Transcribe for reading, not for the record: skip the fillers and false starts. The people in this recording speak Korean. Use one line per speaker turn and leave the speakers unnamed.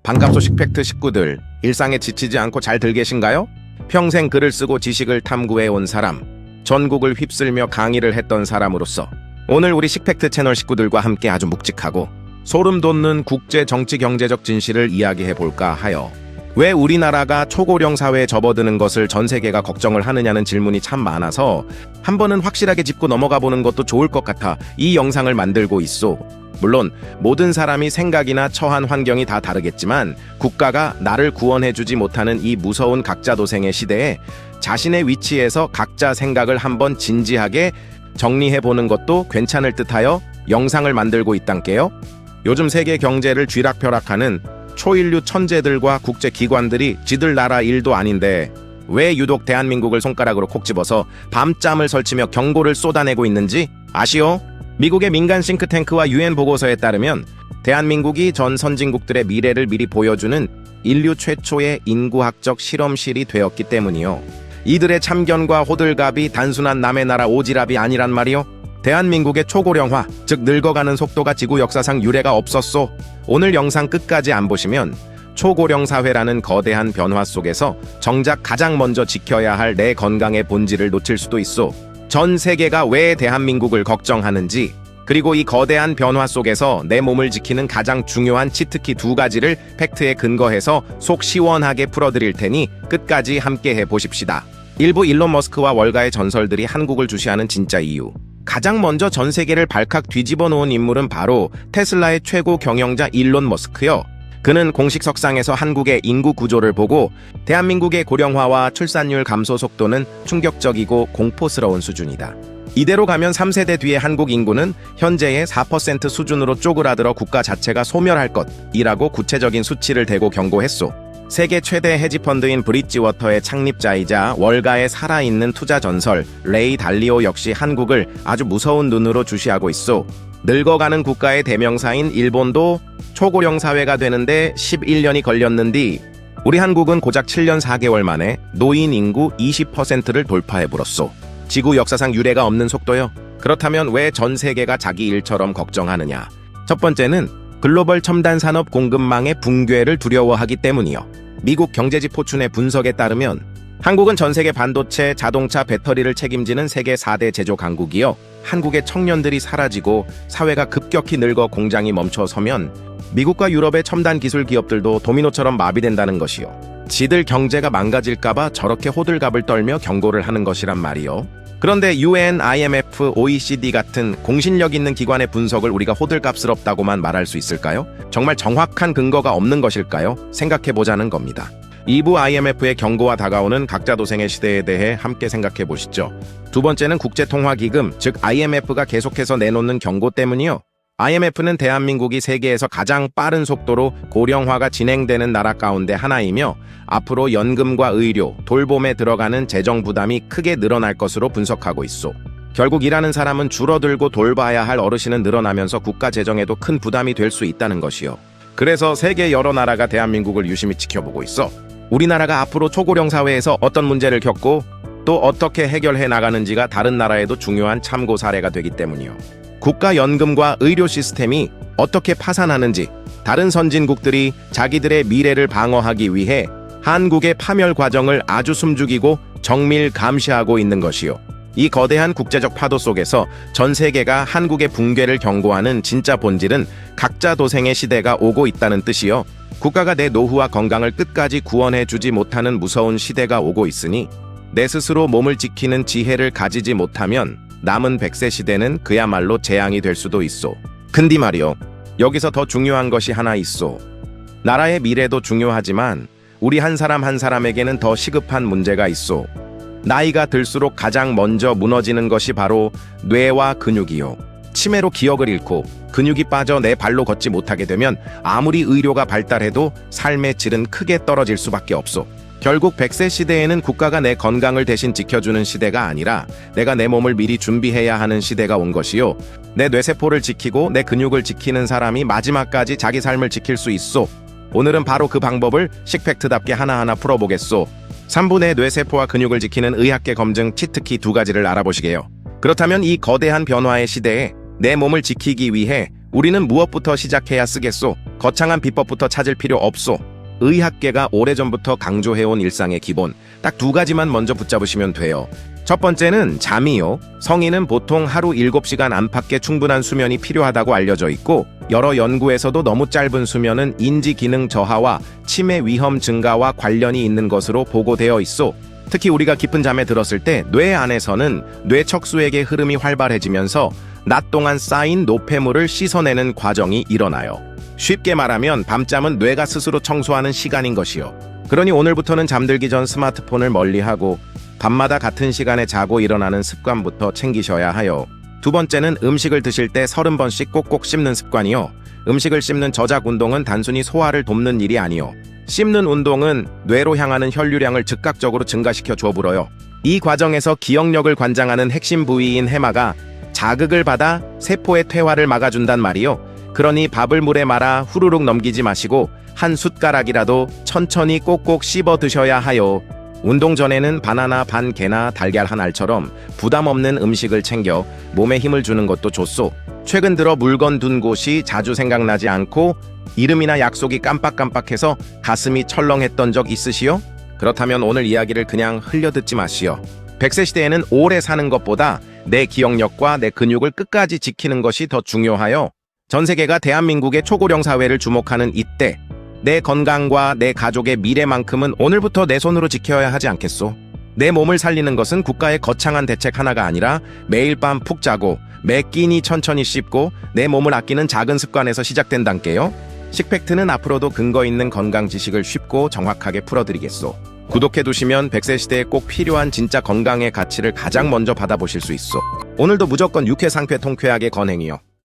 반갑소 식팩트 식구들, 일상에 지치지 않고 잘들 계신가요? 평생 글을 쓰고 지식을 탐구해 온 사람, 전국을 휩쓸며 강의를 했던 사람으로서 오늘 우리 식팩트 채널 식구들과 함께 아주 묵직하고 소름 돋는 국제 정치 경제적 진실을 이야기해 볼까 하여 왜 우리나라가 초고령 사회에 접어드는 것을 전 세계가 걱정을 하느냐는 질문이 참 많아서 한 번은 확실하게 짚고 넘어가 보는 것도 좋을 것 같아 이 영상을 만들고 있소. 물론 모든 사람이 생각이나 처한 환경이 다 다르겠지만 국가가 나를 구원해주지 못하는 이 무서운 각자도생의 시대에 자신의 위치에서 각자 생각을 한번 진지하게 정리해보는 것도 괜찮을 듯하여 영상을 만들고 있단께요. 요즘 세계 경제를 쥐락펴락하는 초인류 천재들과 국제기관들이 지들 나라 일도 아닌데 왜 유독 대한민국을 손가락으로 콕 집어서 밤잠을 설치며 경고를 쏟아내고 있는지 아시오? 미국의 민간 싱크탱크와 UN 보고서에 따르면 대한민국이 전 선진국들의 미래를 미리 보여주는 인류 최초의 인구학적 실험실이 되었기 때문이요. 이들의 참견과 호들갑이 단순한 남의 나라 오지랖이 아니란 말이요. 대한민국의 초고령화, 즉 늙어가는 속도가 지구 역사상 유례가 없었소. 오늘 영상 끝까지 안 보시면 초고령 사회라는 거대한 변화 속에서 정작 가장 먼저 지켜야 할 내 건강의 본질을 놓칠 수도 있소. 전 세계가 왜 대한민국을 걱정하는지, 그리고 이 거대한 변화 속에서 내 몸을 지키는 가장 중요한 치트키 2가지를 팩트에 근거해서 속 시원하게 풀어드릴 테니 끝까지 함께 해보십시다. 일부 일론 머스크와 월가의 전설들이 한국을 주시하는 진짜 이유. 가장 먼저 전 세계를 발칵 뒤집어 놓은 인물은 바로 테슬라의 최고 경영자 일론 머스크요. 그는 공식 석상에서 한국의 인구 구조를 보고 대한민국의 고령화와 출산율 감소 속도는 충격적이고 공포스러운 수준이다. 이대로 가면 3세대 뒤에 한국 인구는 현재의 4% 수준으로 쪼그라들어 국가 자체가 소멸할 것이라고 구체적인 수치를 대고 경고했소. 세계 최대 헤지펀드인 브릿지워터의 창립자이자 월가의 살아있는 투자 전설 레이 달리오 역시 한국을 아주 무서운 눈으로 주시하고 있소. 늙어가는 국가의 대명사인 일본도 초고령 사회가 되는데 11년이 걸렸는디 우리 한국은 고작 7년 4개월 만에 노인 인구 20%를 돌파해버렸소. 지구 역사상 유례가 없는 속도요. 그렇다면 왜 전 세계가 자기 일처럼 걱정하느냐? 첫 번째는 글로벌 첨단 산업 공급망의 붕괴를 두려워하기 때문이요. 미국 경제지 포춘의 분석에 따르면 한국은 전 세계 반도체, 자동차, 배터리를 책임지는 세계 4대 제조 강국이요. 한국의 청년들이 사라지고 사회가 급격히 늙어 공장이 멈춰서면 미국과 유럽의 첨단 기술 기업들도 도미노처럼 마비된다는 것이요. 지들 경제가 망가질까봐 저렇게 호들갑을 떨며 경고를 하는 것이란 말이요. 그런데 UN, IMF, OECD 같은 공신력 있는 기관의 분석을 우리가 호들갑스럽다고만 말할 수 있을까요? 정말 정확한 근거가 없는 것일까요? 생각해보자는 겁니다. 2부 IMF의 경고와 다가오는 각자도생의 시대에 대해 함께 생각해 보시죠. 두 번째는 국제통화기금, 즉 IMF가 계속해서 내놓는 경고 때문이요. IMF는 대한민국이 세계에서 가장 빠른 속도로 고령화가 진행되는 나라 가운데 하나이며 앞으로 연금과 의료, 돌봄에 들어가는 재정 부담이 크게 늘어날 것으로 분석하고 있소. 결국 일하는 사람은 줄어들고 돌봐야 할 어르신은 늘어나면서 국가 재정에도 큰 부담이 될 수 있다는 것이요. 그래서 세계 여러 나라가 대한민국을 유심히 지켜보고 있어. 우리나라가 앞으로 초고령 사회에서 어떤 문제를 겪고 또 어떻게 해결해 나가는지가 다른 나라에도 중요한 참고 사례가 되기 때문이요. 국가연금과 의료 시스템이 어떻게 파산하는지 다른 선진국들이 자기들의 미래를 방어하기 위해 한국의 파멸 과정을 아주 숨죽이고 정밀 감시하고 있는 것이요. 이 거대한 국제적 파도 속에서 전 세계가 한국의 붕괴를 경고하는 진짜 본질은 각자 도생의 시대가 오고 있다는 뜻이요. 국가가 내 노후와 건강을 끝까지 구원해주지 못하는 무서운 시대가 오고 있으니 내 스스로 몸을 지키는 지혜를 가지지 못하면 남은 100세 시대는 그야말로 재앙이 될 수도 있소. 근데 말이요. 여기서 더 중요한 것이 하나 있소. 나라의 미래도 중요하지만 우리 한 사람 한 사람에게는 더 시급한 문제가 있소. 나이가 들수록 가장 먼저 무너지는 것이 바로 뇌와 근육이요. 치매로 기억을 잃고 근육이 빠져 내 발로 걷지 못하게 되면 아무리 의료가 발달해도 삶의 질은 크게 떨어질 수밖에 없소. 결국 100세 시대에는 국가가 내 건강을 대신 지켜주는 시대가 아니라 내가 내 몸을 미리 준비해야 하는 시대가 온 것이요. 내 뇌세포를 지키고 내 근육을 지키는 사람이 마지막까지 자기 삶을 지킬 수 있소. 오늘은 바로 그 방법을 식팩트답게 하나하나 풀어보겠소. 3부 내 뇌세포와 근육을 지키는 의학계 검증 치트키 2가지를 알아보시게요. 그렇다면 이 거대한 변화의 시대에 내 몸을 지키기 위해 우리는 무엇부터 시작해야 쓰겠소? 거창한 비법부터 찾을 필요 없소. 의학계가 오래전부터 강조해온 일상의 기본, 딱 두 가지만 먼저 붙잡으시면 돼요. 첫 번째는 잠이요. 성인은 보통 하루 7시간 안팎의 충분한 수면이 필요하다고 알려져 있고, 여러 연구에서도 너무 짧은 수면은 인지 기능 저하와 치매 위험 증가와 관련이 있는 것으로 보고되어 있어. 특히 우리가 깊은 잠에 들었을 때 뇌 안에서는 뇌척수액의 흐름이 활발해지면서 낮 동안 쌓인 노폐물을 씻어내는 과정이 일어나요. 쉽게 말하면 밤잠은 뇌가 스스로 청소하는 시간인 것이요. 그러니 오늘부터는 잠들기 전 스마트폰을 멀리하고 밤마다 같은 시간에 자고 일어나는 습관부터 챙기셔야 하여. 두 번째는 음식을 드실 때 30번씩 꼭꼭 씹는 습관이요. 음식을 씹는 저작 운동은 단순히 소화를 돕는 일이 아니요. 씹는 운동은 뇌로 향하는 혈류량을 즉각적으로 증가시켜 주어불어요. 이 과정에서 기억력을 관장하는 핵심 부위인 해마가 자극을 받아 세포의 퇴화를 막아준단 말이요. 그러니 밥을 물에 말아 후루룩 넘기지 마시고 한 숟가락이라도 천천히 꼭꼭 씹어 드셔야 하요. 운동 전에는 바나나 반 개나 달걀 한 알처럼 부담 없는 음식을 챙겨 몸에 힘을 주는 것도 좋소. 최근 들어 물건 둔 곳이 자주 생각나지 않고 이름이나 약속이 깜빡깜빡해서 가슴이 철렁했던 적 있으시오? 그렇다면 오늘 이야기를 그냥 흘려듣지 마시오. 100세 시대에는 오래 사는 것보다 내 기억력과 내 근육을 끝까지 지키는 것이 더 중요하여 전 세계가 대한민국의 초고령 사회를 주목하는 이때 내 건강과 내 가족의 미래만큼은 오늘부터 내 손으로 지켜야 하지 않겠소? 내 몸을 살리는 것은 국가의 거창한 대책 하나가 아니라 매일 밤 푹 자고 매 끼니 천천히 씹고 내 몸을 아끼는 작은 습관에서 시작된단께요. 식팩트는 앞으로도 근거 있는 건강 지식을 쉽고 정확하게 풀어드리겠소. 구독해두시면 100세 시대에 꼭 필요한 진짜 건강의 가치를 가장 먼저 받아보실 수 있소. 오늘도 무조건 유쾌 상쾌 통쾌하게 건행이요.